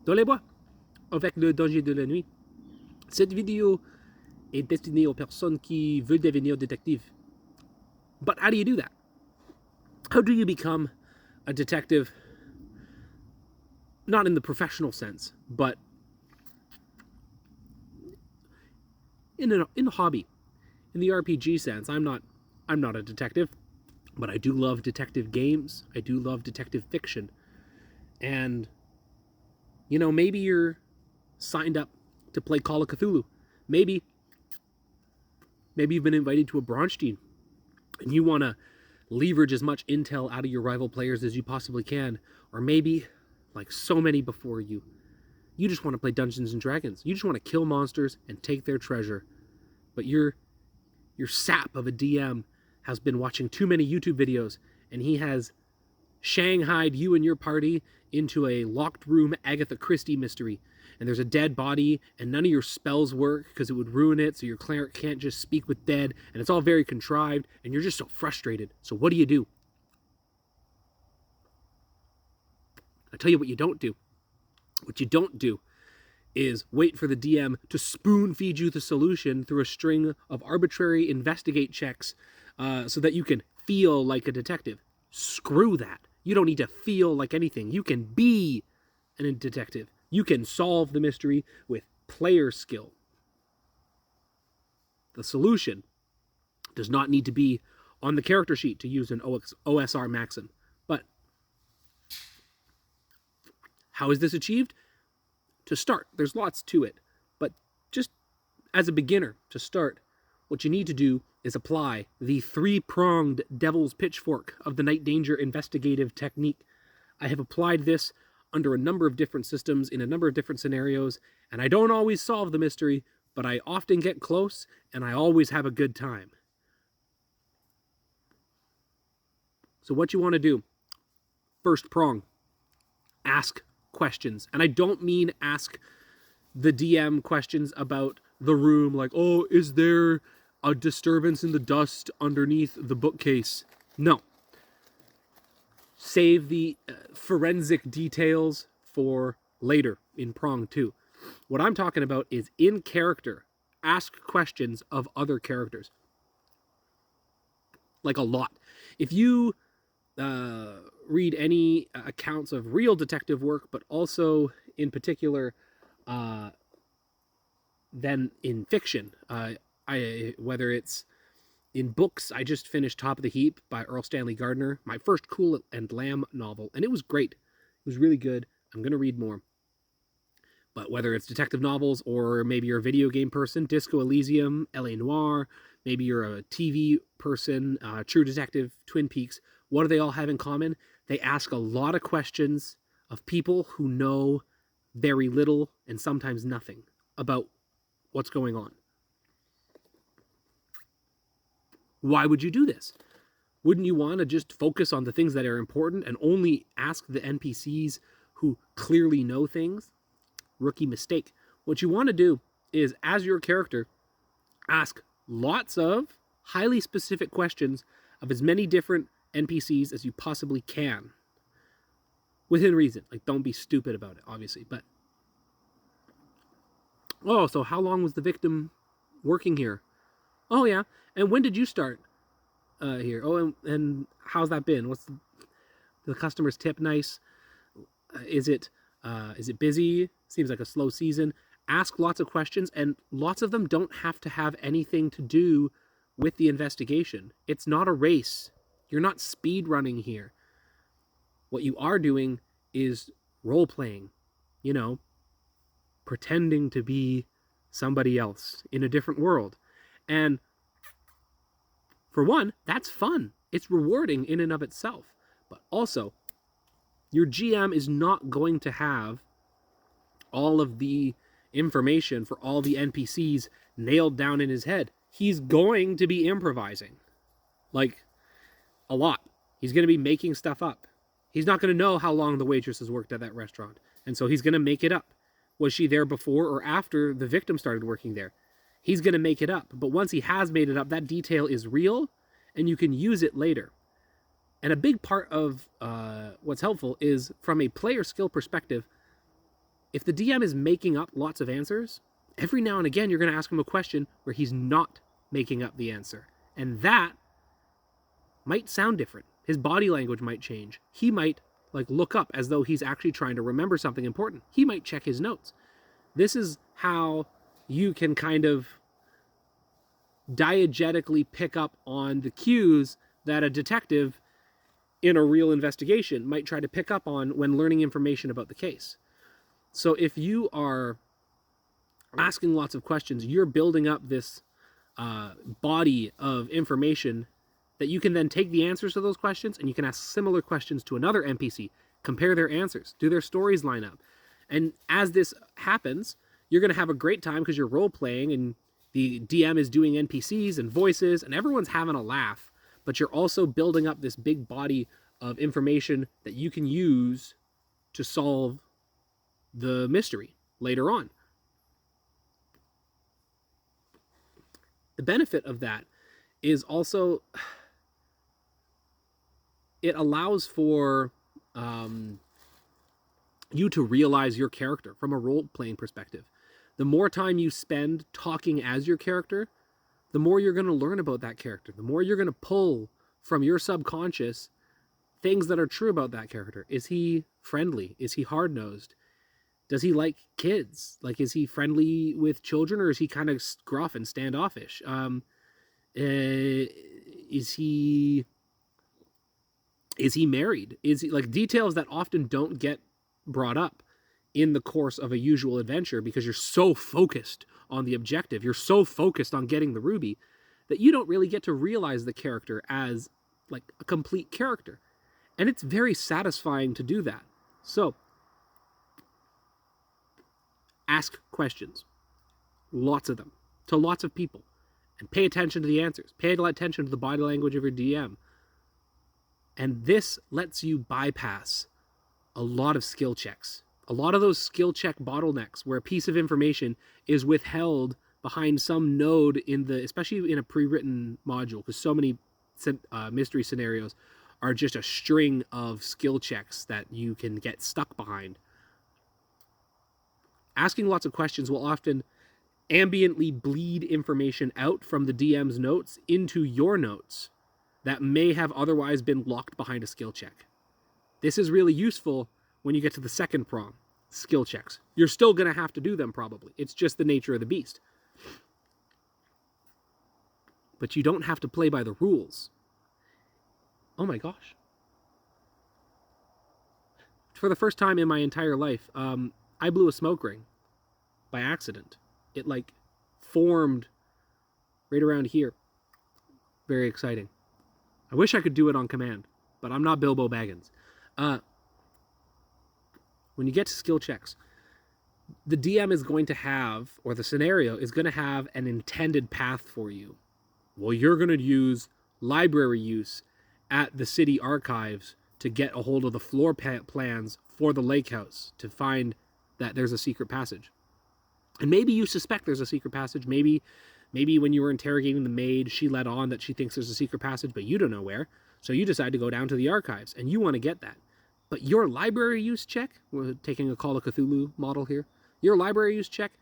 Dans les bois, avec le danger de la nuit. Cette vidéo est destinée aux personnes qui veulent devenir détectives. But how do you do that? How do you become a detective? Not in the professional sense, but in a hobby. In the RPG sense, I'm not a detective, but I do love detective games. I do love detective fiction. And maybe you're signed up to play Call of Cthulhu. Maybe you've been invited to a Bronstein and you want to leverage as much intel out of your rival players as you possibly can. Or maybe, like so many before you, you just want to play Dungeons and Dragons. You just want to kill monsters and take their treasure. But your sap of a DM has been watching too many YouTube videos, and he has shanghaied you and your party into a locked room Agatha Christie mystery. And there's a dead body, and none of your spells work because it would ruin it, so your cleric can't just speak with dead, and it's all very contrived, and you're just so frustrated. So what do? I tell you what you don't do. What you don't do is wait for the DM to spoon feed you the solution through a string of arbitrary investigate checks so that you can feel like a detective. Screw that. You don't need to feel like anything. You can be a detective. You can solve the mystery with player skill. The solution does not need to be on the character sheet, to use an OSR maxim. But how is this achieved? To start, there's lots to it, but just as a beginner to start, what you need to do is apply the three-pronged devil's pitchfork of the Night Danger investigative technique. I have applied this under a number of different systems in a number of different scenarios, and I don't always solve the mystery, but I often get close, and I always have a good time. So what you want to do, first prong, ask questions. And I don't mean ask the DM questions about the room, like, oh, is there a disturbance in the dust underneath the bookcase? No. Save the forensic details for later in prong 2. What I'm talking about is in character, ask questions of other characters. Like a lot. If you read any accounts of real detective work, but also in particular then in fiction, whether it's in books, I just finished Top of the Heap by Earl Stanley Gardner, my first Cool and Lamb novel, and it was great. It was really good. I'm going to read more. But whether it's detective novels, or maybe you're a video game person, Disco Elysium, L.A. Noire, maybe you're a TV person, True Detective, Twin Peaks, what do they all have in common? They ask a lot of questions of people who know very little and sometimes nothing about what's going on. Why would you do this? Wouldn't you want to just focus on the things that are important and only ask the NPCs who clearly know things? Rookie mistake. What you want to do is, as your character, ask lots of highly specific questions of as many different NPCs as you possibly can. Within reason. Like, don't be stupid about it, obviously. But, oh, so how long was the victim working here? Oh, yeah. And when did you start here? Oh, and how's that been? What's the customer's tip nice? Is it busy? Seems like a slow season. Ask lots of questions, and lots of them don't have to have anything to do with the investigation. It's not a race. You're not speed running here. What you are doing is role playing, pretending to be somebody else in a different world. And for one, that's fun. It's rewarding in and of itself. But also, your GM is not going to have all of the information for all the NPCs nailed down in his head. He's going to be improvising. Like, a lot. He's going to be making stuff up. He's not going to know how long the waitress has worked at that restaurant. And so he's going to make it up. Was she there before or after the victim started working there? He's going to make it up. But once he has made it up, that detail is real, and you can use it later. And a big part of what's helpful is, from a player skill perspective, If the DM is making up lots of answers, every now and again you're going to ask him a question where he's not making up the answer. And that might sound different. His body language might change. He might look up as though he's actually trying to remember something important. He might check his notes. This is how you can kind of diegetically pick up on the cues that a detective in a real investigation might try to pick up on when learning information about the case. So if you are asking lots of questions, you're building up this body of information that you can then take the answers to those questions, and you can ask similar questions to another NPC, compare their answers, do their stories line up? And as this happens, you're going to have a great time because you're role-playing and the DM is doing NPCs and voices and everyone's having a laugh, but you're also building up this big body of information that you can use to solve the mystery later on. The benefit of that is also it allows for you to realize your character from a role-playing perspective. The more time you spend talking as your character, the more you're going to learn about that character. The more you're going to pull from your subconscious things that are true about that character. Is he friendly? Is he hard-nosed? Does he like kids? Is he friendly with children, or is he kind of gruff and standoffish? Is he married? Is he details that often don't get brought up in the course of a usual adventure because you're so focused on the objective, you're so focused on getting the ruby that you don't really get to realize the character as a complete character. And it's very satisfying to do that. So ask questions, lots of them, to lots of people, and pay attention to the answers. Pay attention to the body language of your DM. And this lets you bypass a lot of skill checks. A lot of those skill check bottlenecks where a piece of information is withheld behind some node especially in a pre-written module, because so many mystery scenarios are just a string of skill checks that you can get stuck behind. Asking lots of questions will often ambiently bleed information out from the DM's notes into your notes that may have otherwise been locked behind a skill check. This is really useful when you get to the second prong, skill checks. You're still going to have to do them probably. It's just the nature of the beast. But you don't have to play by the rules. Oh my gosh. For the first time in my entire life, I blew a smoke ring by accident. It formed right around here. Very exciting. I wish I could do it on command, but I'm not Bilbo Baggins. When you get to skill checks, the DM is going to have, or the scenario is going to have, an intended path for you. Well, you're going to use library use at the city archives to get a hold of the floor plans for the lake house to find that there's a secret passage. And maybe you suspect there's a secret passage. Maybe when you were interrogating the maid, she let on that she thinks there's a secret passage, but you don't know where. So you decide to go down to the archives, and you want to get that. But your library use check, we're taking a Call of Cthulhu model here, your library use check,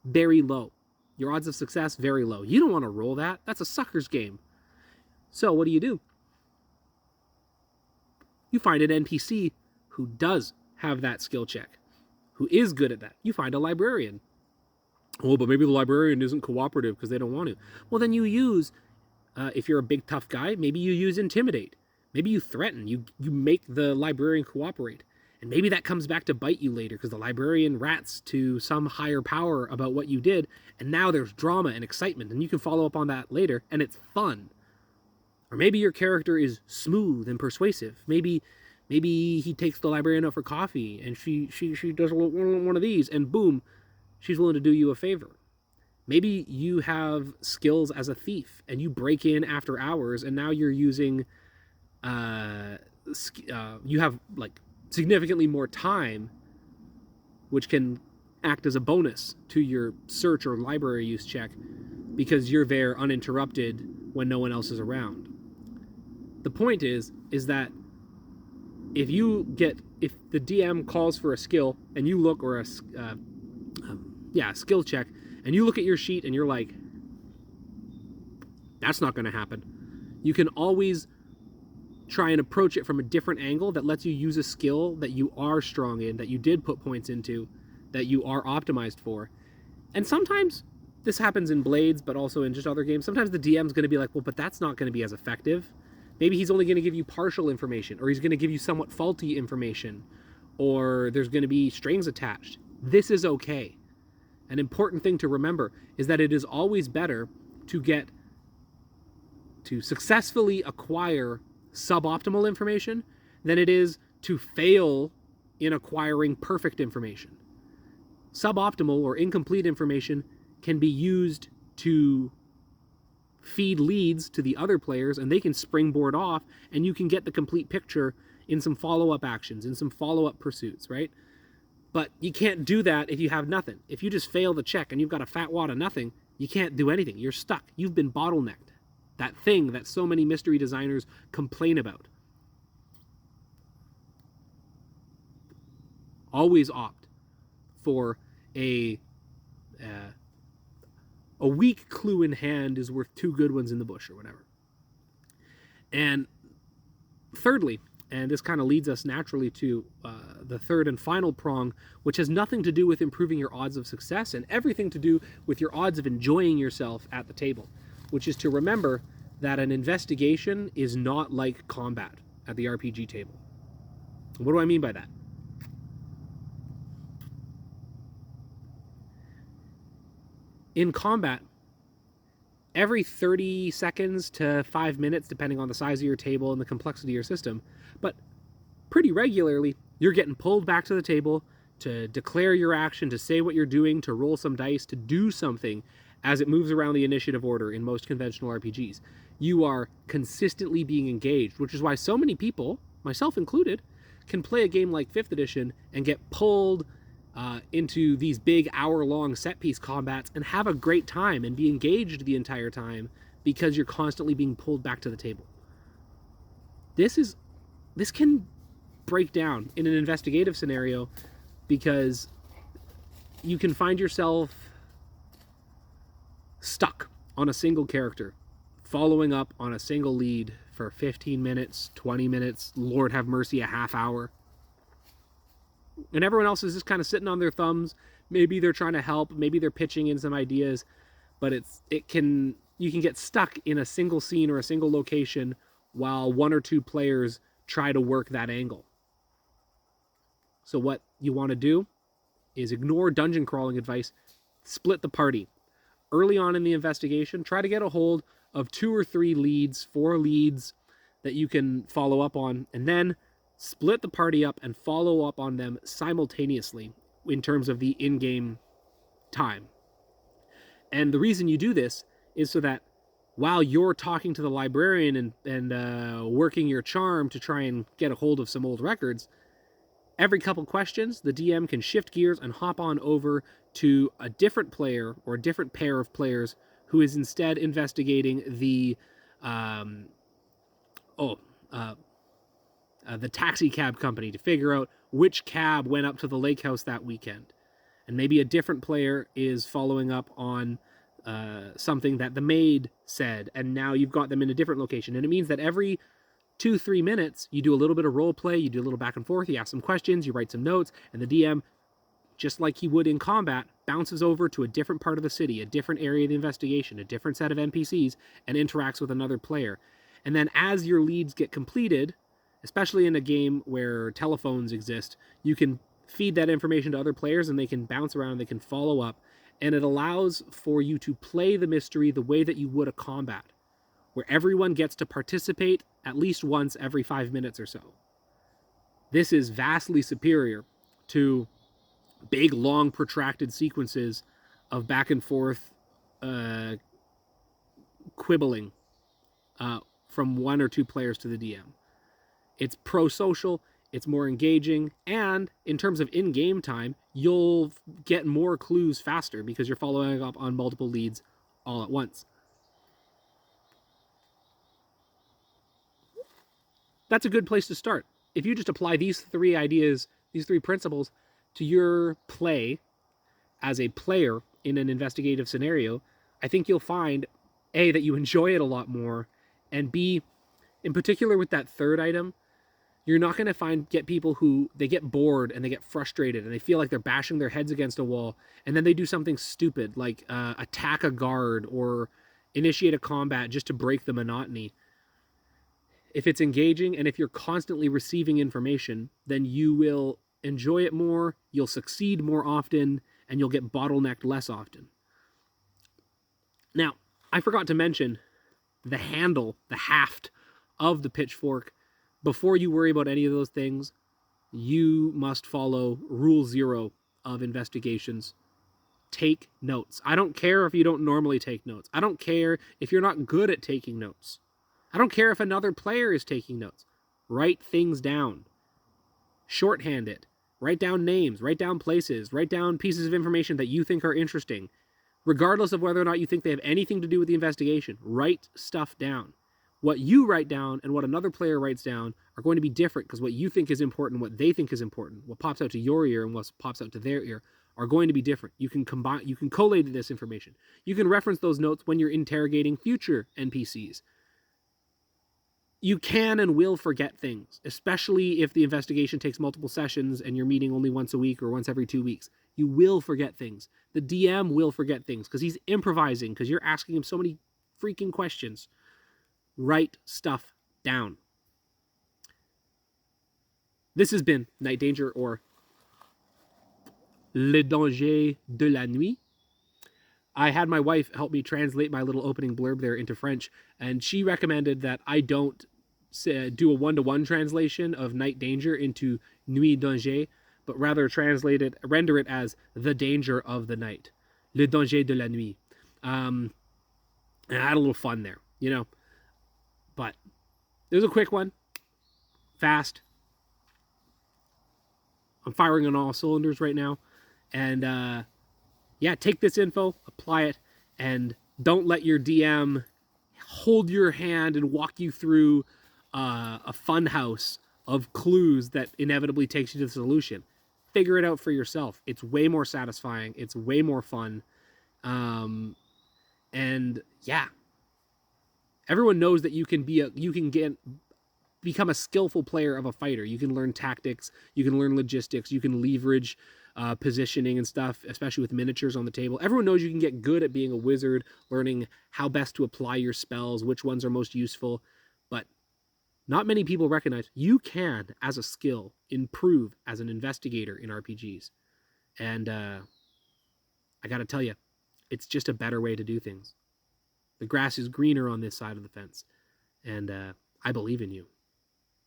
very low. Your odds of success, very low. You don't want to roll that. That's a sucker's game. So what do? You find an NPC who does have that skill check, who is good at that. You find a librarian. Oh, but maybe the librarian isn't cooperative because they don't want to. Well, then you use, if you're a big tough guy, maybe you use intimidate. Maybe you threaten. You make the librarian cooperate. And maybe that comes back to bite you later because the librarian rats to some higher power about what you did. And now there's drama and excitement. And you can follow up on that later. And it's fun. Or maybe your character is smooth and persuasive. Maybe he takes the librarian out for coffee. And she does one of these. And boom, she's willing to do you a favor. Maybe you have skills as a thief. And you break in after hours. And now you're using... you have significantly more time, which can act as a bonus to your search or library use check because you're there uninterrupted when no one else is around. The point is that if you get if the DM calls for a skill and you look, or a skill check, and you look at your sheet and you're like, that's not going to happen. You can always try and approach it from a different angle that lets you use a skill that you are strong in, that you did put points into, that you are optimized for. And sometimes this happens in Blades, but also in just other games. Sometimes the DM's going to be like, well, but that's not going to be as effective. Maybe he's only going to give you partial information, or he's going to give you somewhat faulty information, or there's going to be strings attached. This is okay. An important thing to remember is that it is always better to successfully acquire suboptimal information than it is to fail in acquiring perfect information. Suboptimal or incomplete information can be used to feed leads to the other players, and they can springboard off, and you can get the complete picture in some follow-up actions, in some follow-up pursuits, right? But you can't do that if you have nothing. If you just fail the check and you've got a fat wad of nothing, you can't do anything. You're stuck. You've been bottlenecked. That thing that so many mystery designers complain about. Always opt for a weak clue in hand is worth 2 good ones in the bush, or whatever. And thirdly, and this kind of leads us naturally to the third and final prong, which has nothing to do with improving your odds of success and everything to do with your odds of enjoying yourself at the table, which is to remember that an investigation is not like combat at the RPG table. What do I mean by that? In combat, every 30 seconds to 5 minutes, depending on the size of your table and the complexity of your system, but pretty regularly, you're getting pulled back to the table to declare your action, to say what you're doing, to roll some dice, to do something as it moves around the initiative order in most conventional RPGs. You are consistently being engaged, which is why so many people, myself included, can play a game like 5th edition and get pulled into these big hour-long set-piece combats and have a great time and be engaged the entire time because you're constantly being pulled back to the table. This can break down in an investigative scenario because you can find yourself stuck on a single character, following up on a single lead for 15 minutes, 20 minutes, Lord have mercy, a half hour. And everyone else is just kind of sitting on their thumbs. Maybe they're trying to help, maybe they're pitching in some ideas, but you can get stuck in a single scene or a single location while 1 or 2 players try to work that angle. So what you want to do is ignore dungeon crawling advice, split the party. Early on in the investigation, try to get a hold of 2 or 3 leads, 4 leads that you can follow up on, and then split the party up and follow up on them simultaneously in terms of the in-game time. And the reason you do this is so that while you're talking to the librarian and working your charm to try and get a hold of some old records, every couple questions, the DM can shift gears and hop on over to a different player or a different pair of players who is instead investigating the taxi cab company to figure out which cab went up to the lake house that weekend. And maybe a different player is following up on something that the maid said, and now you've got them in a different location. And it means that every 2-3 minutes, you do a little bit of role play, you do a little back and forth, you ask some questions, you write some notes, and the DM, just like he would in combat, bounces over to a different part of the city, a different area of the investigation, a different set of NPCs, and interacts with another player. And then as your leads get completed, especially in a game where telephones exist, you can feed that information to other players and they can bounce around, they can follow up, and it allows for you to play the mystery the way that you would a combat, where everyone gets to participate at least once every 5 minutes or so. This is vastly superior to big, long, protracted sequences of back and forth quibbling from 1 or 2 players to the DM. It's pro-social, it's more engaging, and in terms of in-game time, you'll get more clues faster because you're following up on multiple leads all at once. That's a good place to start. if you just apply these 3 ideas, these 3 principles to your play as a player in an investigative scenario, I think you'll find A, that you enjoy it a lot more, and B, in particular with that third item, you're not going to get people who they get bored and they get frustrated and they feel like they're bashing their heads against a wall, and then they do something stupid like attack a guard or initiate a combat just to break the monotony. If it's engaging and if you're constantly receiving information, then you will enjoy it more, you'll succeed more often, and you'll get bottlenecked less often. Now, I forgot to mention the handle, the haft of the pitchfork. Before you worry about any of those things, you must follow rule 0 of investigations. Take notes. I don't care if you don't normally take notes. I don't care if you're not good at taking notes. I don't care if another player is taking notes. Write things down. Shorthand it. Write down names. Write down places. Write down pieces of information that you think are interesting. Regardless of whether or not you think they have anything to do with the investigation, write stuff down. What you write down and what another player writes down are going to be different, because what you think is important, what they think is important, what pops out to your ear and what pops out to their ear are going to be different. You can collate this information. You can reference those notes when you're interrogating future NPCs. You can and will forget things, especially if the investigation takes multiple sessions and you're meeting only once a week or once every 2 weeks. You will forget things. The DM will forget things because he's improvising, because you're asking him so many freaking questions. Write stuff down. This has been Night Danger, or Le Danger de la Nuit. I had my wife help me translate my little opening blurb there into French, and she recommended that I don't do a one-to-one translation of Night Danger into Nuit Danger, but rather render it as the danger of the night. Le Danger de la Nuit. And I had a little fun there, But it was a quick one. Fast. I'm firing on all cylinders right now. And take this info, apply it, and don't let your DM hold your hand and walk you through a fun house of clues that inevitably takes you to the solution. Figure it out for yourself. It's way more satisfying. It's way more fun. Everyone knows that you can become a skillful player of a fighter. You can learn tactics. You can learn logistics. You can leverage positioning and stuff, especially with miniatures on the table. Everyone knows you can get good at being a wizard, learning how best to apply your spells, which ones are most useful. But not many people recognize you can, as a skill, improve as an investigator in RPGs. And I got to tell you, it's just a better way to do things. The grass is greener on this side of the fence. And I believe in you.